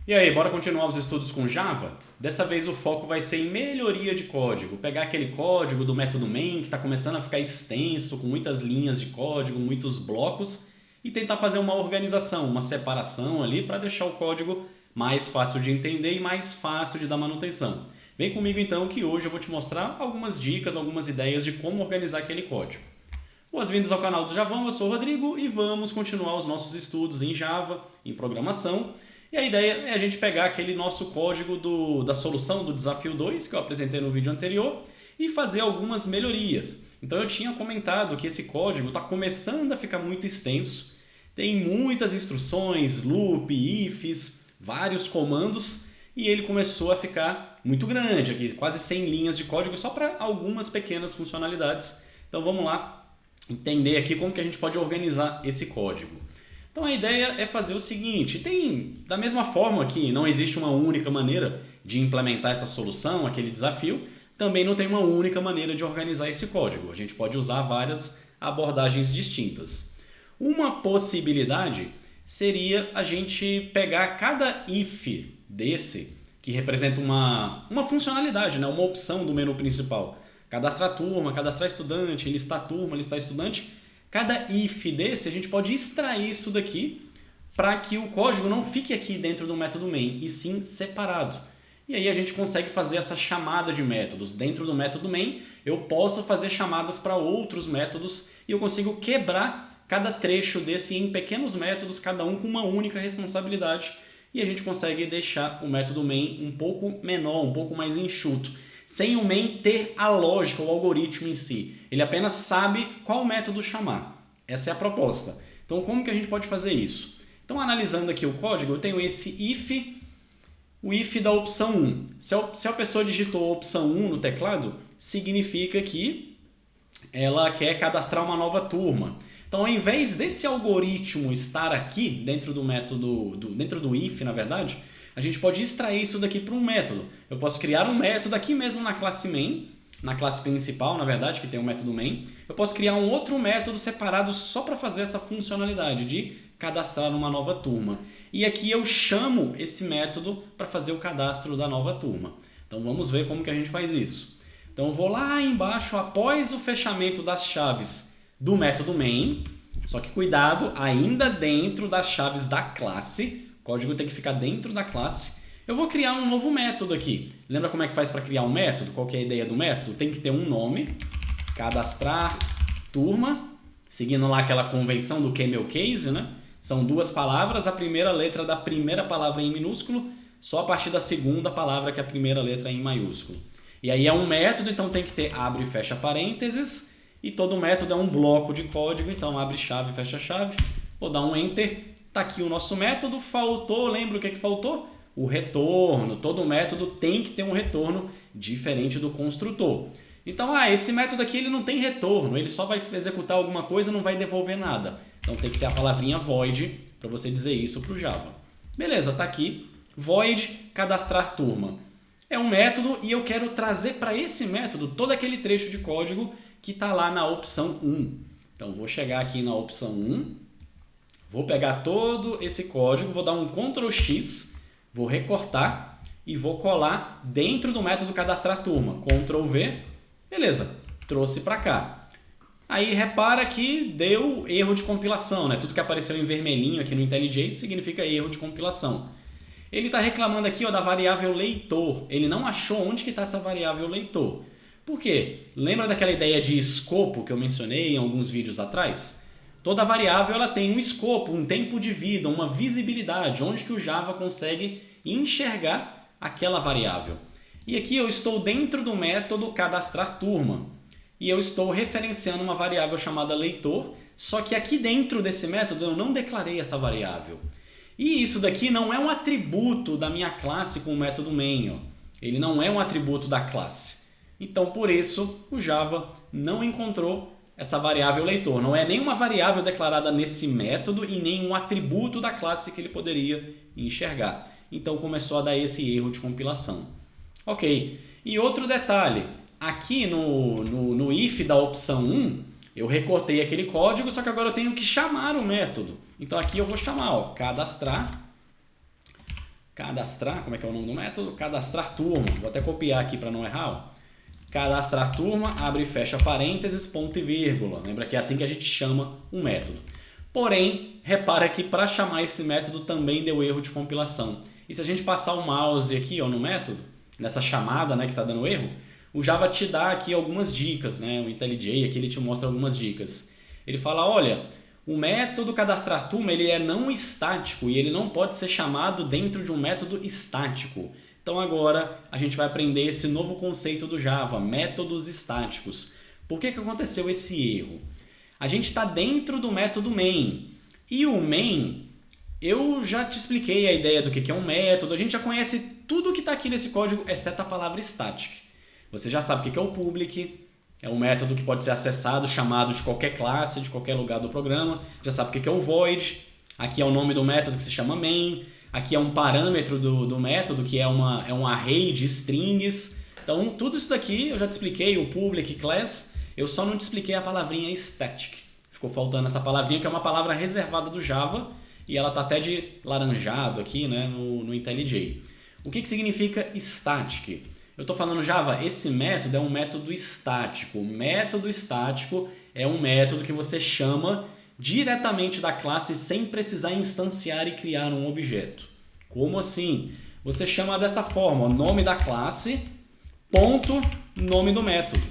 E aí, bora continuar os estudos com Java? Dessa vez o foco vai ser em melhoria de código. Pegar aquele código do método main que está começando a ficar extenso, com muitas linhas de código, muitos blocos, e tentar fazer uma organização, uma separação ali para deixar o código mais fácil de entender e mais fácil de dar manutenção. Vem comigo então que hoje eu vou te mostrar algumas dicas, algumas ideias de como organizar aquele código. Boas-vindas ao canal do Javão, eu sou o Rodrigo e vamos continuar os nossos estudos em Java, em programação. E a ideia é a gente pegar aquele nosso código da solução do desafio 2, que eu apresentei no vídeo anterior, e fazer algumas melhorias. Então eu tinha comentado que esse código está começando a ficar muito extenso, tem muitas instruções, loop, ifs, vários comandos, e ele começou a ficar muito grande aqui, quase 100 linhas de código só para algumas pequenas funcionalidades. Então vamos lá entender aqui como que a gente pode organizar esse código. Então a ideia é fazer o seguinte, da mesma forma que não existe uma única maneira de implementar essa solução, aquele desafio, também não tem uma única maneira de organizar esse código. A gente pode usar várias abordagens distintas. Uma possibilidade seria a gente pegar cada if desse, que representa uma funcionalidade, né? Uma opção do menu principal. Cadastrar turma, cadastrar estudante, listar turma, listar estudante. Cada if desse a gente pode extrair isso daqui para que o código não fique aqui dentro do método main, e sim separado. E aí a gente consegue fazer essa chamada de métodos. Dentro do método main eu posso fazer chamadas para outros métodos e eu consigo quebrar cada trecho desse em pequenos métodos, cada um com uma única responsabilidade. E a gente consegue deixar o método main um pouco menor, um pouco mais enxuto, sem o main ter a lógica, o algoritmo em si. Ele apenas sabe qual método chamar. Essa é a proposta. Então como que a gente pode fazer isso? Então analisando aqui o código, eu tenho esse if, o if da opção 1. Se a pessoa digitou a opção 1 no teclado, significa que ela quer cadastrar uma nova turma. Então ao invés desse algoritmo estar aqui dentro do método, dentro do if na verdade, a gente pode extrair isso daqui para um método. Eu posso criar um método aqui mesmo na classe main, na classe principal, na verdade, que tem o método main. Eu posso criar um outro método separado só para fazer essa funcionalidade de cadastrar uma nova turma. E aqui eu chamo esse método para fazer o cadastro da nova turma. Então vamos ver como que a gente faz isso. Então eu vou lá embaixo, após o fechamento das chaves do método main, só que cuidado, ainda dentro das chaves da classe. O código tem que ficar dentro da classe. Eu vou criar um novo método aqui. Lembra como é que faz para criar um método? Qual que é a ideia do método? Tem que ter um nome, cadastrar turma, seguindo lá aquela convenção do camel case, né? São duas palavras, a primeira letra da primeira palavra em minúsculo, só a partir da segunda palavra que a primeira letra é em maiúsculo. E aí é um método, então tem que ter abre e fecha parênteses, e todo método é um bloco de código, então abre chave, fecha chave. Vou dar um enter. Está aqui o nosso método, faltou, lembra o que faltou? O retorno. Todo método tem que ter um retorno diferente do construtor. Então, esse método aqui ele não tem retorno, ele só vai executar alguma coisa e não vai devolver nada. Então tem que ter a palavrinha void para você dizer isso para o Java. Beleza, está aqui, void cadastrar turma. É um método e eu quero trazer para esse método todo aquele trecho de código que está lá na opção 1. Então vou chegar aqui na opção 1. Vou pegar todo esse código, vou dar um Ctrl X, vou recortar e vou colar dentro do método cadastrar turma. Ctrl V, beleza, trouxe para cá. Aí repara que deu erro de compilação, né? Tudo que apareceu em vermelhinho aqui no IntelliJ significa erro de compilação. Ele está reclamando aqui da variável leitor, ele não achou onde que está essa variável leitor. Por quê? Lembra daquela ideia de escopo que eu mencionei em alguns vídeos atrás? Toda variável ela tem um escopo, um tempo de vida, uma visibilidade, onde que o Java consegue enxergar aquela variável. E aqui eu estou dentro do método cadastrar turma e eu estou referenciando uma variável chamada leitor, só que aqui dentro desse método eu não declarei essa variável. E isso daqui não é um atributo da minha classe com o método main, ó. Ele não é um atributo da classe. Então por isso o Java não encontrou essa variável leitor. Não é nenhuma variável declarada nesse método e nem um atributo da classe que ele poderia enxergar. Então começou a dar esse erro de compilação. Ok. E outro detalhe. Aqui no if da opção 1, eu recortei aquele código, só que agora eu tenho que chamar o método. Então aqui eu vou chamar cadastrar cadastrar, como é que é o nome do método? Cadastrar turma. Vou até copiar aqui para não errar. Ó. Cadastrar turma, abre e fecha parênteses, ponto e vírgula. Lembra que é assim que a gente chama um método. Porém, repara que para chamar esse método também deu erro de compilação. E se a gente passar o mouse aqui ó, no método, nessa chamada, né, que está dando erro, o Java te dá aqui algumas dicas, né? O IntelliJ aqui ele te mostra algumas dicas. Ele fala, olha, o método cadastrar turma ele é não estático e ele não pode ser chamado dentro de um método estático. Então agora a gente vai aprender esse novo conceito do Java, métodos estáticos. Por que aconteceu esse erro? A gente está dentro do método main. E o main, eu já te expliquei a ideia do que é um método, a gente já conhece tudo que está aqui nesse código, exceto a palavra static. Você já sabe o que é o public, é um método que pode ser acessado, chamado de qualquer classe, de qualquer lugar do programa. Já sabe o que é o void, aqui é o nome do método que se chama main, aqui é um parâmetro do método que é um array de strings. Então tudo isso daqui eu já te expliquei, o public, class. Eu só não te expliquei a palavrinha static. Ficou faltando essa palavrinha que é uma palavra reservada do Java e ela está até de laranjado aqui, né, no IntelliJ. O que significa static? Eu estou falando Java, esse método é um método estático. Método estático é um método que você chama diretamente da classe sem precisar instanciar e criar um objeto. Como assim? Você chama dessa forma, o nome da classe, ponto, nome do método.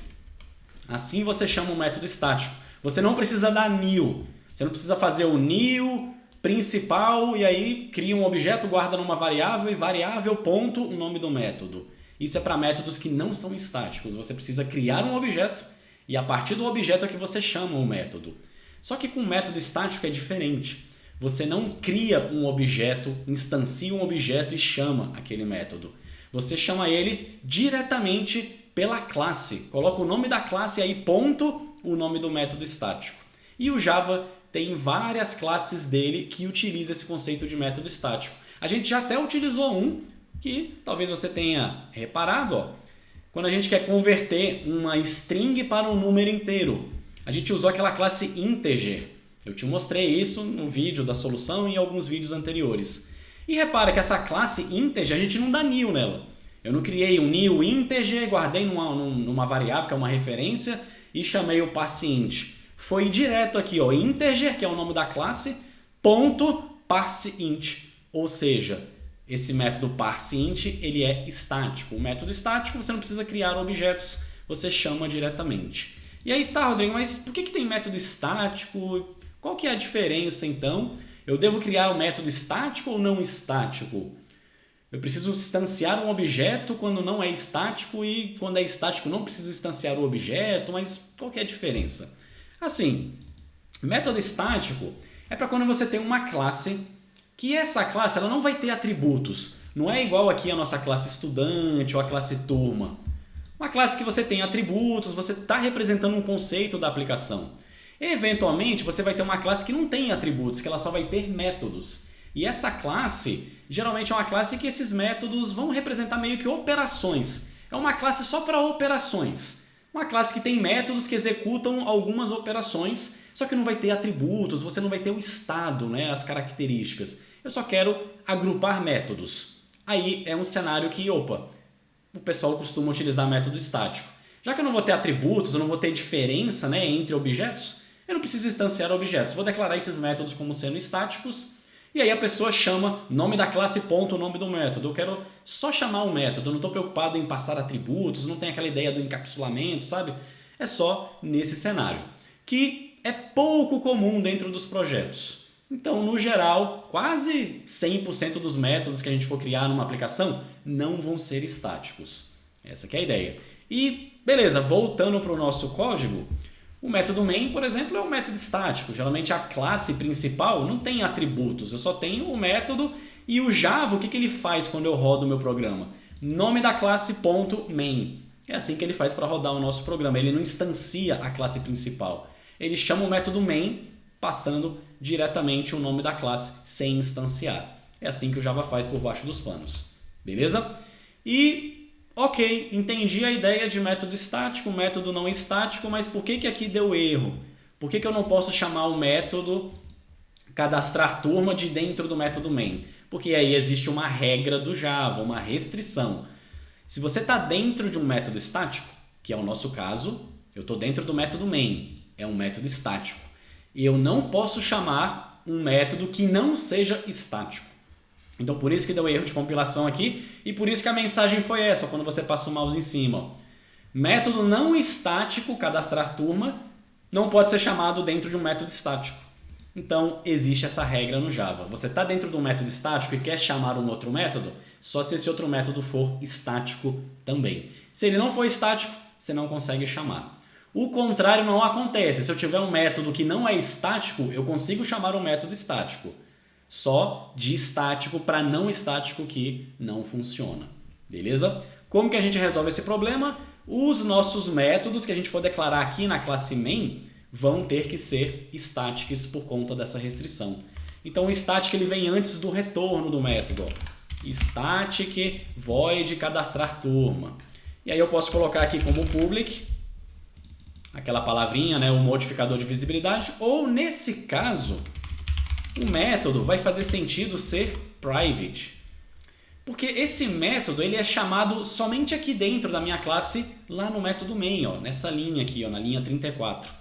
Assim você chama um método estático. Você não precisa dar new. Você não precisa fazer o new principal e aí cria um objeto, guarda numa variável e variável ponto o nome do método. Isso é para métodos que não são estáticos. Você precisa criar um objeto e a partir do objeto é que você chama o método. Só que com o método estático é diferente. Você não cria um objeto, instancia um objeto e chama aquele método. Você chama ele diretamente pela classe. Coloca o nome da classe e aí ponto o nome do método estático. E o Java tem várias classes dele que utiliza esse conceito de método estático. A gente já até utilizou um que talvez você tenha reparado. Ó, quando a gente quer converter uma string para um número inteiro, a gente usou aquela classe integer. Eu te mostrei isso no vídeo da solução e em alguns vídeos anteriores. E repara que essa classe integer, a gente não dá new nela. Eu não criei um new integer, guardei numa variável que é uma referência e chamei o parseInt. Foi direto aqui, ó, integer, que é o nome da classe, ponto parseInt. Ou seja, esse método parseInt ele é estático. O método estático você não precisa criar objetos, você chama diretamente. E aí tá, Rodrigo, mas por que tem método estático? Qual que é a diferença então? Eu devo criar um método estático ou não estático? Eu preciso instanciar um objeto quando não é estático e quando é estático não preciso instanciar o objeto, mas qual que é a diferença? Assim, método estático é para quando você tem uma classe que essa classe ela não vai ter atributos. Não é igual aqui a nossa classe estudante ou a classe turma. Uma classe que você tem atributos, você está representando um conceito da aplicação. Eventualmente, você vai ter uma classe que não tem atributos, que ela só vai ter métodos. E essa classe, geralmente é uma classe que esses métodos vão representar meio que operações. É uma classe só para operações. Uma classe que tem métodos que executam algumas operações, só que não vai ter atributos, você não vai ter o estado, né, as características. Eu só quero agrupar métodos. Aí é um cenário que, o pessoal costuma utilizar método estático. Já que eu não vou ter atributos, eu não vou ter diferença, né, entre objetos, eu não preciso instanciar objetos. Vou declarar esses métodos como sendo estáticos e aí a pessoa chama nome da classe ponto o nome do método. Eu quero só chamar o método, eu não estou preocupado em passar atributos, não tem aquela ideia do encapsulamento, sabe? É só nesse cenário, que é pouco comum dentro dos projetos. Então, no geral, quase 100% dos métodos que a gente for criar numa aplicação não vão ser estáticos. Essa que é a ideia. E, beleza, voltando para o nosso código, o método main, por exemplo, é um método estático. Geralmente a classe principal não tem atributos, eu só tenho o método e o Java, o que ele faz quando eu rodo o meu programa? Nome da classe ponto main. É assim que ele faz para rodar o nosso programa. Ele não instancia a classe principal. Ele chama o método main passando diretamente o nome da classe sem instanciar. É assim que o Java faz por baixo dos panos. Beleza? E, ok, entendi a ideia de método estático, método não estático, mas por que aqui deu erro? Por que eu não posso chamar o método cadastrar turma de dentro do método main? porque aí existe uma regra do Java, uma restrição. Se você está dentro de um método estático, que é o nosso caso, eu estou dentro do método main, é um método estático, e eu não posso chamar um método que não seja estático. Então por isso que deu erro de compilação aqui, e por isso que a mensagem foi essa, quando você passa o mouse em cima. Ó. Método não estático, cadastrar turma, não pode ser chamado dentro de um método estático. Então existe essa regra no Java. Você está dentro de um método estático e quer chamar um outro método, só se esse outro método for estático também. Se ele não for estático, você não consegue chamar. O contrário não acontece. Se eu tiver um método que não é estático, eu consigo chamar um método estático. Só de estático para não estático que não funciona. Beleza? Como que a gente resolve esse problema? Os nossos métodos que a gente for declarar aqui na classe main vão ter que ser estáticos por conta dessa restrição. Então o static ele vem antes do retorno do método. Ó. Static void cadastrar turma. E aí eu posso colocar aqui como public, aquela palavrinha, né, o modificador de visibilidade, ou nesse caso, o método vai fazer sentido ser private. Porque esse método ele é chamado somente aqui dentro da minha classe, lá no método main, ó, nessa linha aqui, ó, na linha 34.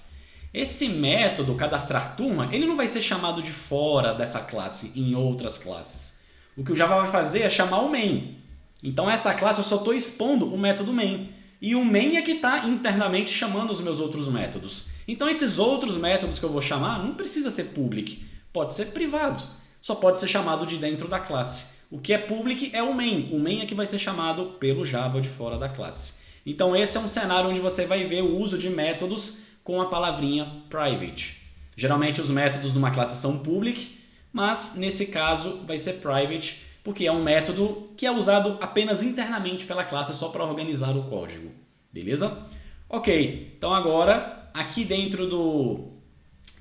Esse método cadastrar turma, ele não vai ser chamado de fora dessa classe, em outras classes. O que o Java vai fazer é chamar o main. Então essa classe eu só estou expondo o método main. E o main é que está internamente chamando os meus outros métodos. Então esses outros métodos que eu vou chamar não precisa ser public, pode ser privado. Só pode ser chamado de dentro da classe. O que é public é o main é que vai ser chamado pelo Java de fora da classe. Então esse é um cenário onde você vai ver o uso de métodos com a palavrinha private. Geralmente os métodos de uma classe são public, mas nesse caso vai ser private, porque é um método que é usado apenas internamente pela classe só para organizar o código. Beleza? Ok, então agora aqui dentro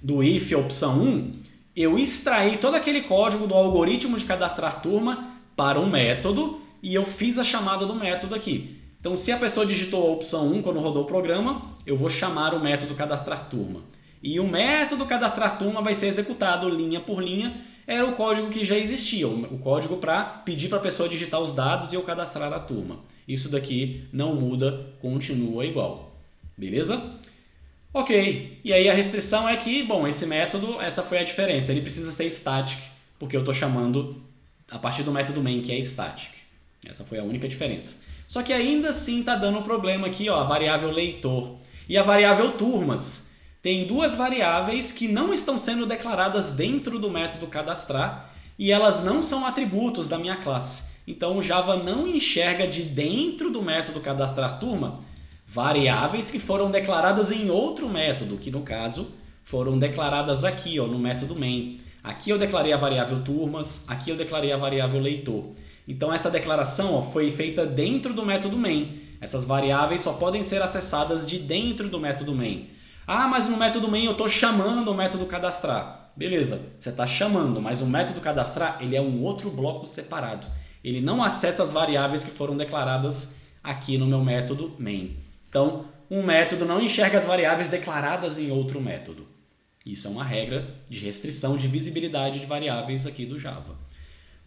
do if opção 1, eu extraí todo aquele código do algoritmo de cadastrar turma para um método e eu fiz a chamada do método aqui. Então se a pessoa digitou a opção 1 quando rodou o programa, eu vou chamar o método cadastrar turma. E o método cadastrar turma vai ser executado linha por linha. Era o código que já existia, o código para pedir para a pessoa digitar os dados e eu cadastrar a turma. Isso daqui não muda, continua igual. Beleza? Ok, e aí a restrição é que, bom, esse método, essa foi a diferença. Ele precisa ser static, porque eu estou chamando a partir do método main, que é static. Essa foi a única diferença. Só que ainda assim está dando um problema aqui, ó, a variável leitor e a variável turmas. Tem duas variáveis que não estão sendo declaradas dentro do método cadastrar e elas não são atributos da minha classe. Então o Java não enxerga de dentro do método cadastrar turma variáveis que foram declaradas em outro método, que no caso foram declaradas aqui, ó, no método main. Aqui eu declarei a variável turmas, aqui eu declarei a variável leitor. Então essa declaração, ó, foi feita dentro do método main. Essas variáveis só podem ser acessadas de dentro do método main. Ah, mas no método main eu estou chamando o método cadastrar. Beleza, você está chamando, mas o método cadastrar ele é um outro bloco separado. Ele não acessa as variáveis que foram declaradas aqui no meu método main. Então, um método não enxerga as variáveis declaradas em outro método. Isso é uma regra de restrição de visibilidade de variáveis aqui do Java.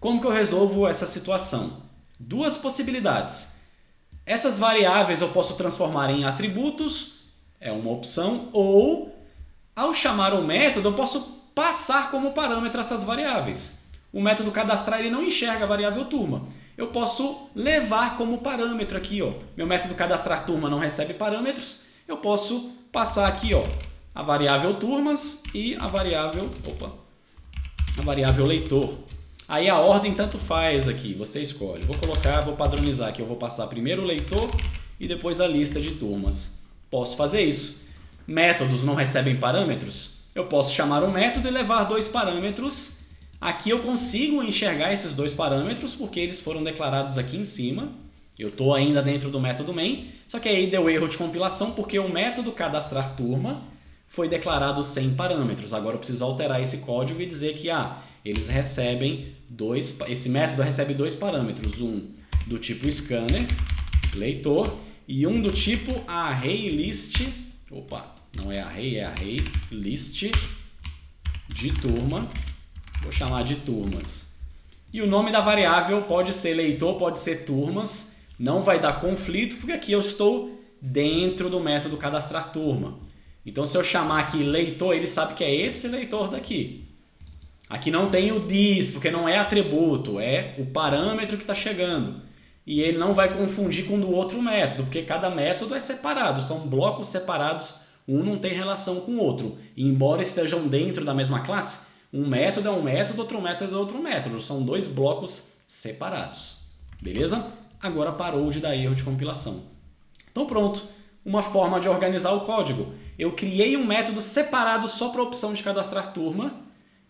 Como que eu resolvo essa situação? Duas possibilidades. Essas variáveis eu posso transformar em atributos, é uma opção, ou ao chamar o método eu posso passar como parâmetro essas variáveis. O método cadastrar ele não enxerga a variável turma. Eu posso levar como parâmetro aqui, ó. Meu método cadastrar turma não recebe parâmetros, eu posso passar aqui, ó, a variável turmas e a variável leitor. Aí a ordem tanto faz aqui, você escolhe. Vou padronizar aqui, eu vou passar primeiro o leitor e depois a lista de turmas. Posso fazer isso. Métodos não recebem parâmetros? Eu posso chamar um método e levar dois parâmetros. Aqui eu consigo enxergar esses dois parâmetros porque eles foram declarados aqui em cima. Eu estou ainda dentro do método main, só que aí deu erro de compilação porque o método cadastrar turma foi declarado sem parâmetros. Agora eu preciso alterar esse código e dizer que eles recebem esse método recebe dois parâmetros, um do tipo scanner, leitor, e um do tipo ArrayList, não é array, é ArrayList de turma, vou chamar de turmas. E o nome da variável pode ser leitor, pode ser turmas, não vai dar conflito, porque aqui eu estou dentro do método cadastrar turma. Então se eu chamar aqui leitor, ele sabe que é esse leitor daqui. Aqui não tem o this, porque não é atributo, é o parâmetro que está chegando. E ele não vai confundir com o do outro método, porque cada método é separado, são blocos separados, um não tem relação com o outro. E embora estejam dentro da mesma classe, um método é um método, outro método é outro método. São dois blocos separados. Beleza? Agora parou de dar erro de compilação. Então pronto, uma forma de organizar o código. Eu criei um método separado só para a opção de cadastrar turma.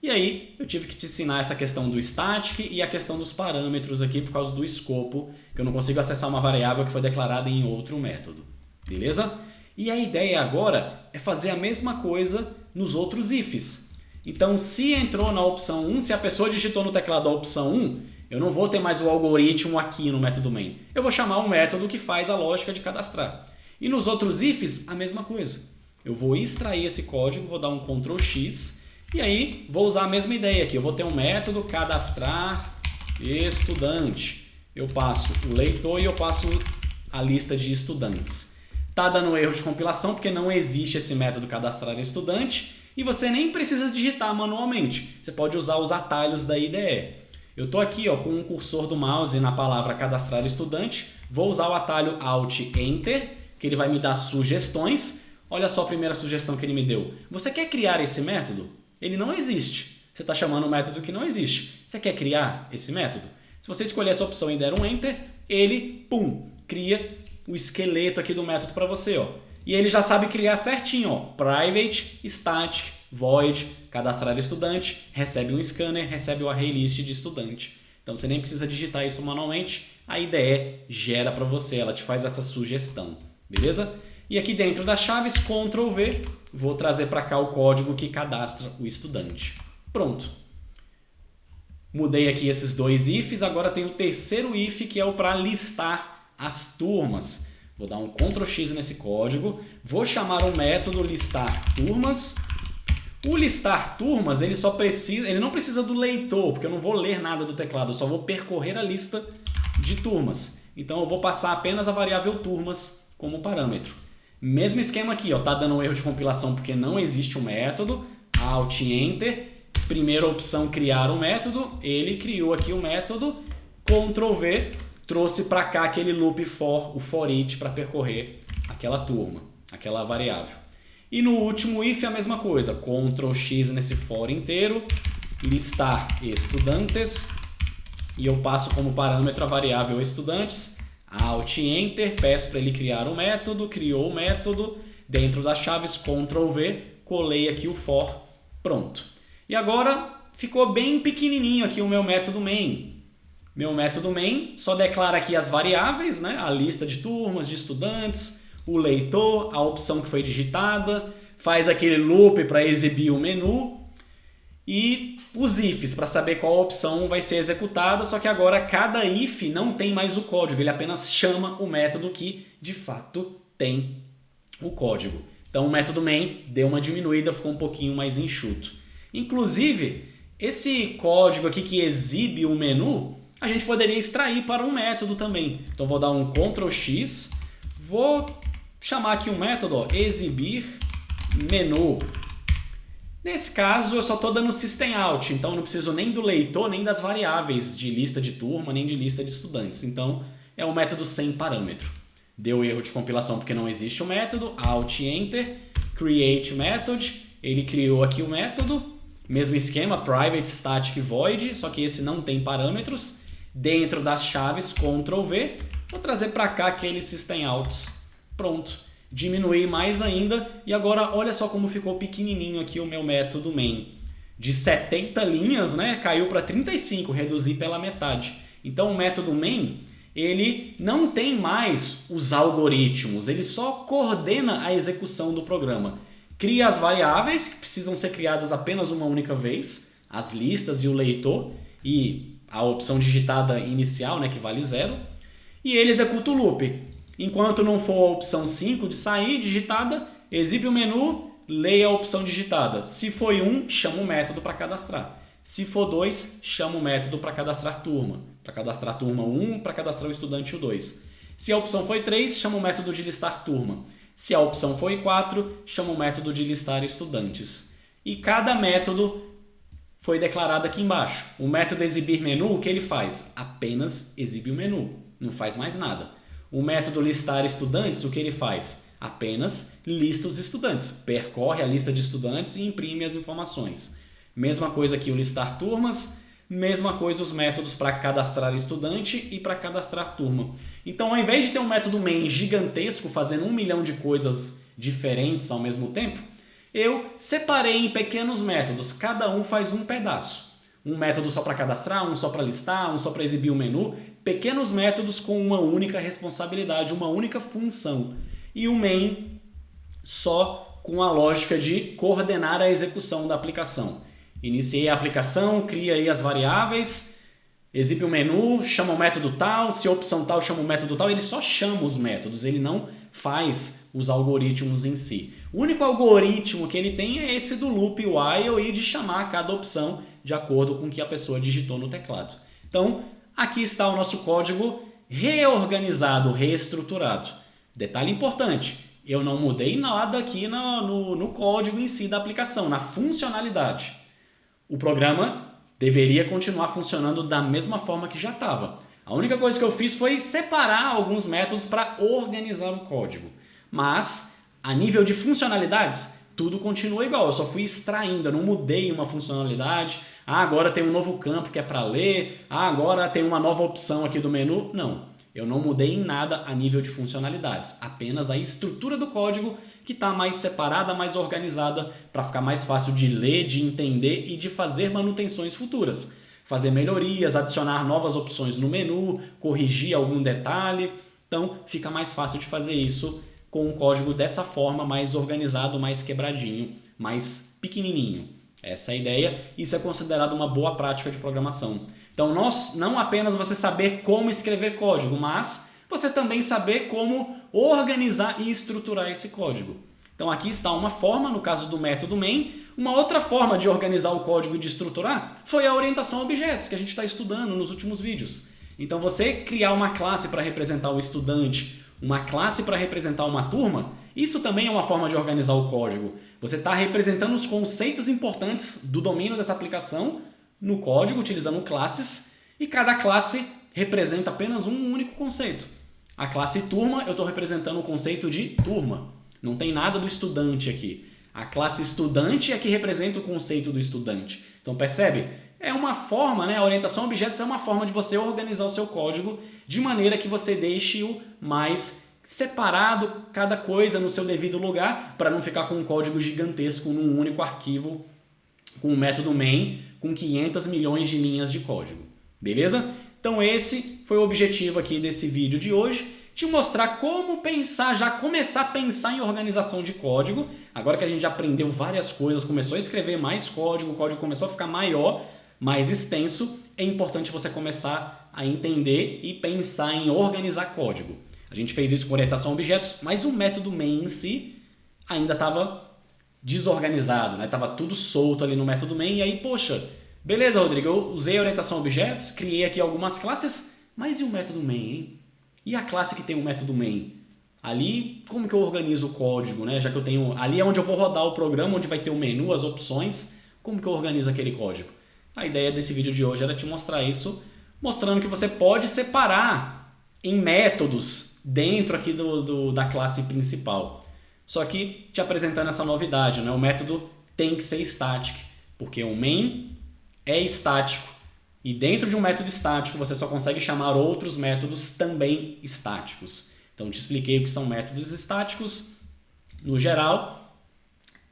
E aí eu tive que te ensinar essa questão do static e a questão dos parâmetros aqui por causa do escopo, que eu não consigo acessar uma variável que foi declarada em outro método. Beleza? E a ideia agora é fazer a mesma coisa nos outros ifs. Então se entrou na opção 1, se a pessoa digitou no teclado a opção 1, eu não vou ter mais o algoritmo aqui no método main. Eu vou chamar um método que faz a lógica de cadastrar. E nos outros ifs, a mesma coisa. Eu vou extrair esse código, vou dar um Ctrl X e aí vou usar a mesma ideia aqui. Eu vou ter um método cadastrar estudante. Eu passo o leitor e eu passo a lista de estudantes. Tá dando erro de compilação porque não existe esse método cadastrar estudante e você nem precisa digitar manualmente. Você pode usar os atalhos da IDE. Eu estou aqui com um cursor do mouse na palavra cadastrar estudante. Vou usar o atalho Alt Enter, que ele vai me dar sugestões. Olha só a primeira sugestão que ele me deu. Você quer criar esse método? Ele não existe. Você está chamando um método que não existe. Você quer criar esse método? Se você escolher essa opção e der um Enter, ele, cria o esqueleto aqui do método para você. E ele já sabe criar certinho. Private, static, void, cadastrar estudante, recebe um scanner, recebe o array list de estudante. Então você nem precisa digitar isso manualmente. A IDE gera para você, ela te faz essa sugestão. Beleza? E aqui dentro das chaves, Ctrl V, vou trazer para cá o código que cadastra o estudante. Pronto. Mudei aqui esses dois ifs, agora tem o terceiro if que é o para listar as turmas. Vou dar um Ctrl X nesse código, vou chamar o método listar turmas. O listar turmas, ele não precisa do leitor, porque eu não vou ler nada do teclado, eu só vou percorrer a lista de turmas. Então eu vou passar apenas a variável turmas como parâmetro. Mesmo esquema aqui, tá dando um erro de compilação porque não existe um método. Alt Enter, primeira opção criar um método, ele criou aqui o método, Ctrl V, trouxe para cá aquele loop for, o for each para percorrer aquela turma, aquela variável. E no último if a mesma coisa, Ctrl X nesse for inteiro, listar estudantes, e eu passo como parâmetro a variável estudantes, Alt Enter, peço para ele criar um método, criou o método, dentro das chaves Ctrl V, colei aqui o for, pronto. E agora ficou bem pequenininho aqui o meu método main. Meu método main só declara aqui as variáveis, né? A lista de turmas, de estudantes, o leitor, a opção que foi digitada, faz aquele loop para exibir o menu e os ifs para saber qual opção vai ser executada, só que agora cada if não tem mais o código, ele apenas chama o método que de fato tem o código. Então o método main deu uma diminuída, ficou um pouquinho mais enxuto. Inclusive, esse código aqui que exibe o menu, a gente poderia extrair para um método também. Então vou dar um Ctrl X, vou chamar aqui um método, exibir menu. Nesse caso eu só estou dando system out, então não preciso nem do leitor, nem das variáveis de lista de turma, nem de lista de estudantes. Então é um método sem parâmetro. Deu erro de compilação porque não existe o método, Alt Enter, Create Method, ele criou aqui o método, mesmo esquema, Private, Static, Void, só que esse não tem parâmetros. Dentro das chaves Ctrl V, vou trazer para cá aqueles system outs. Pronto. Diminuir mais ainda e agora olha só como ficou pequenininho aqui o meu método main. De 70 linhas, né, caiu para 35, reduzi pela metade. Então o método main, ele não tem mais os algoritmos, ele só coordena a execução do programa. Cria as variáveis que precisam ser criadas apenas uma única vez, as listas e o leitor e a opção digitada inicial, né, que vale 0, e ele executa o loop. Enquanto não for a opção 5 de sair digitada, exibe o menu, leia a opção digitada. Se foi 1, chama o método para cadastrar. Se for 2, chama o método para cadastrar turma. Para cadastrar turma 1, para cadastrar o estudante o 2. Se a opção foi 3, chama o método de listar turma. Se a opção foi 4, chama o método de listar estudantes. E cada método foi declarado aqui embaixo. O método exibir menu, o que ele faz? Apenas exibe o menu, não faz mais nada. O método listar estudantes, o que ele faz? Apenas lista os estudantes, percorre a lista de estudantes e imprime as informações. Mesma coisa aqui o listar turmas, mesma coisa os métodos para cadastrar estudante e para cadastrar turma. Então, ao invés de ter um método main gigantesco fazendo 1 milhão de coisas diferentes ao mesmo tempo, eu separei em pequenos métodos, cada um faz um pedaço. Um método só para cadastrar, um só para listar, um só para exibir o menu. Pequenos métodos com uma única responsabilidade, uma única função. E o main só com a lógica de coordenar a execução da aplicação. Iniciei a aplicação, cria aí as variáveis, exibe o menu, chama o método tal, se a opção tal chama o método tal, ele só chama os métodos, ele não faz os algoritmos em si. O único algoritmo que ele tem é esse do loop while e de chamar cada opção de acordo com o que a pessoa digitou no teclado. Então, aqui está o nosso código reorganizado, reestruturado. Detalhe importante, eu não mudei nada aqui no código em si da aplicação, na funcionalidade. O programa deveria continuar funcionando da mesma forma que já estava. A única coisa que eu fiz foi separar alguns métodos para organizar o código. Mas, a nível de funcionalidades, tudo continua igual. Eu só fui extraindo, eu não mudei uma funcionalidade. Agora tem um novo campo que é para ler. Agora tem uma nova opção aqui do menu. Não, eu não mudei em nada a nível de funcionalidades. Apenas a estrutura do código que está mais separada, mais organizada, para ficar mais fácil de ler, de entender e de fazer manutenções futuras. Fazer melhorias, adicionar novas opções no menu, corrigir algum detalhe. Então, fica mais fácil de fazer isso com um código dessa forma, mais organizado, mais quebradinho, mais pequenininho. Essa é a ideia. Isso é considerado uma boa prática de programação. Então, não apenas você saber como escrever código, mas você também saber como organizar e estruturar esse código. Então aqui está uma forma, no caso do método main. Uma outra forma de organizar o código e de estruturar foi a orientação a objetos, que a gente está estudando nos últimos vídeos. Então você criar uma classe para representar o estudante, uma classe para representar uma turma, isso também é uma forma de organizar o código. Você está representando os conceitos importantes do domínio dessa aplicação no código, utilizando classes, e cada classe representa apenas um único conceito. A classe turma, eu estou representando o conceito de turma. Não tem nada do estudante aqui. A classe estudante é que representa o conceito do estudante. Então percebe? É uma forma, né? A orientação a objetos é uma forma de você organizar o seu código de maneira que você deixe-o mais separado, cada coisa no seu devido lugar, para não ficar com um código gigantesco num único arquivo, com o método main, com 500 milhões de linhas de código. Beleza? Então esse foi o objetivo aqui desse vídeo de hoje, te mostrar como pensar, já começar a pensar em organização de código. Agora que a gente já aprendeu várias coisas, começou a escrever mais código, o código começou a ficar maior, mais extenso, é importante você começar a entender e pensar em organizar código. A gente fez isso com orientação a objetos, mas o método main em si ainda estava desorganizado, né? Tava tudo solto ali no método main e aí, poxa, beleza, Rodrigo, eu usei a orientação a objetos, criei aqui algumas classes, mas e o método main, hein? E a classe que tem o método main? Ali, como que eu organizo o código, né? Já que eu tenho... Ali é onde eu vou rodar o programa, onde vai ter o menu, as opções. Como que eu organizo aquele código? A ideia desse vídeo de hoje era te mostrar isso, mostrando que você pode separar em métodos dentro aqui da classe principal. Só que te apresentando essa novidade, né? O método tem que ser static, porque o main é estático. E dentro de um método estático, você só consegue chamar outros métodos também estáticos. Então, te expliquei o que são métodos estáticos. No geral,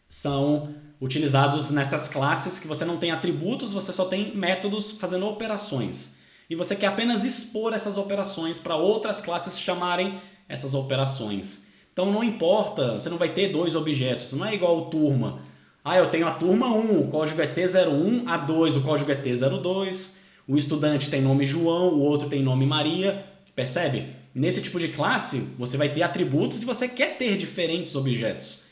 são utilizados nessas classes que você não tem atributos, você só tem métodos fazendo operações. E você quer apenas expor essas operações para outras classes chamarem essas operações. Então, não importa, você não vai ter dois objetos, não é igual ao turma. Eu tenho a turma 1, o código é T01, a 2, o código é T02, o estudante tem nome João, o outro tem nome Maria, percebe? Nesse tipo de classe, você vai ter atributos e você quer ter diferentes objetos.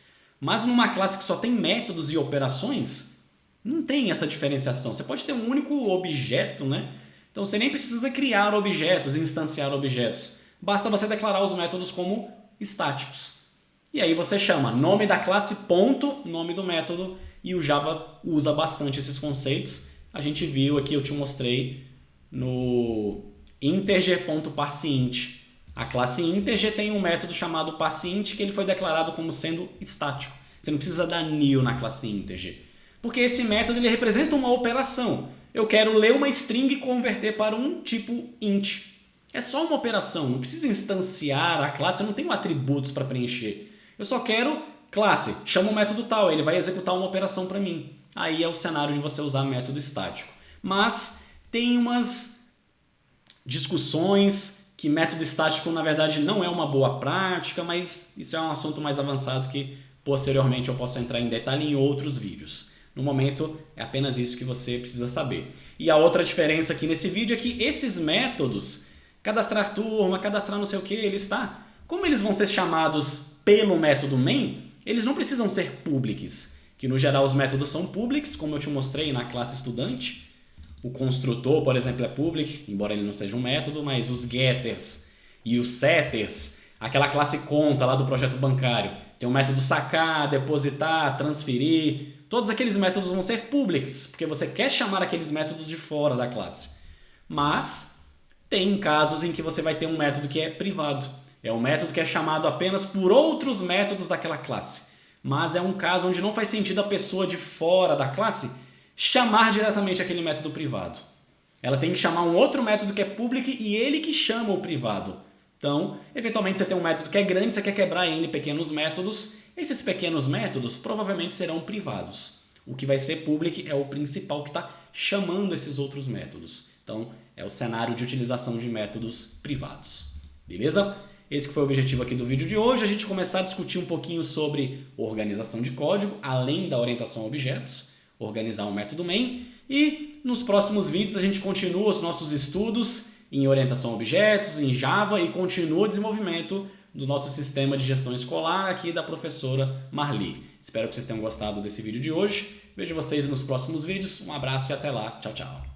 Mas numa classe que só tem métodos e operações, Não tem essa diferenciação. Você pode ter um único objeto, né? Então você nem precisa criar objetos, instanciar objetos. Basta você declarar os métodos como estáticos. E aí você chama nome da classe ponto, nome do método, e o Java usa bastante esses conceitos. A gente viu aqui, eu te mostrei no integer.parseInt. A classe integer tem um método chamado parseInt que ele foi declarado como sendo estático. Você não precisa dar new na classe integer. Porque esse método ele representa uma operação. Eu quero ler uma string e converter para um tipo int. É só uma operação, não precisa instanciar a classe, eu não tenho atributos para preencher. Eu só quero classe, chama o método tal, ele vai executar uma operação para mim. Aí é o cenário de você usar método estático. Mas tem umas discussões que método estático na verdade não é uma boa prática, mas isso é um assunto mais avançado que posteriormente eu posso entrar em detalhe em outros vídeos. No momento, é apenas isso que você precisa saber. E a outra diferença aqui nesse vídeo é que esses métodos, cadastrar turma, cadastrar não sei o que, como eles vão ser chamados pelo método main, eles não precisam ser publics, que no geral os métodos são publics, como eu te mostrei na classe estudante. O construtor, por exemplo, é public, embora ele não seja um método, mas os getters e os setters, aquela classe conta lá do projeto bancário, tem o método sacar, depositar, transferir. Todos aqueles métodos vão ser publics, porque você quer chamar aqueles métodos de fora da classe. Mas tem casos em que você vai ter um método que é privado. É um método que é chamado apenas por outros métodos daquela classe. Mas é um caso onde não faz sentido a pessoa de fora da classe chamar diretamente aquele método privado. Ela tem que chamar um outro método que é public e ele que chama o privado. Então, eventualmente você tem um método que é grande, você quer quebrar em pequenos métodos. Esses pequenos métodos provavelmente serão privados. O que vai ser public é o principal que está chamando esses outros métodos. Então, é o cenário de utilização de métodos privados. Beleza? Esse que foi o objetivo aqui do vídeo de hoje, a gente começar a discutir um pouquinho sobre organização de código, além da orientação a objetos, organizar um método main. E nos próximos vídeos a gente continua os nossos estudos em orientação a objetos, em Java e continua o desenvolvimento do nosso sistema de gestão escolar aqui da professora Marli. Espero que vocês tenham gostado desse vídeo de hoje. Vejo vocês nos próximos vídeos. Um abraço e até lá. Tchau, tchau.